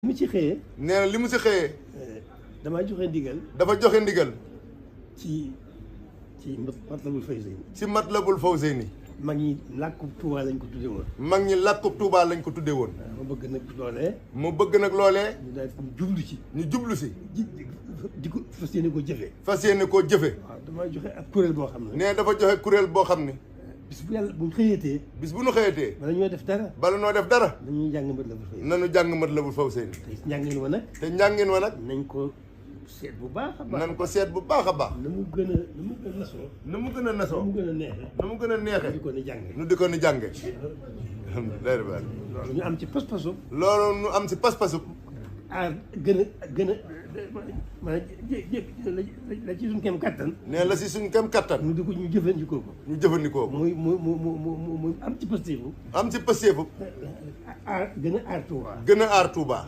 mu ci xëyee. nee na li mu si xëyee. damaa joxe ndigal. dafa joxe ndigal. ci Matlabul Fawzayni. ci Matlabul Fawzayni. mag ñi làkkub Tuubaa lañ ko tudde woon. mag ñi làkkub Tuubaa lañ ko tudde woon. mu bëgg nag loolee. mu bëgg nag loolee. ñu daal di jublu ci. ñu jublu si. di ko fas yéene ko jëfee. fas yéene koo jëfe. waaw damaa joxe ak kuréel boo xam ne. nee dafa joxe kuréel boo xam ne. bis bu yàlla bu ñu xëyatee. bis bu ñu xëyatee. bala ñoo def dara. bala noo def dara. dañuy jàng Matlabul Fawzayni. nanu jàng Matlabul Fawzayni. te njàngin wa nag. te njàngin wa nag. nañ ko seet bu baax a baax. nan ko seet bu baax a baax. na mu gën a nasoo. na mu gën a nasoo. na mu gën a neexee. na mu gën a neexee. di ko ni jànge. nu di ko ni jànge. alhamdulilah. loolu ñu am ci pas-pasu. loolu nu am si pas-pasu. gën a maanaam la ci suñ kem kattan. nee la si suñ kem kattan. ñu di ko ñu jëfandikoo ko. ñu jëfandikoo ko. muy am ci pasteefu. am si pasteefu. gën a aar Tuubaa. gën a aar Tuubaa.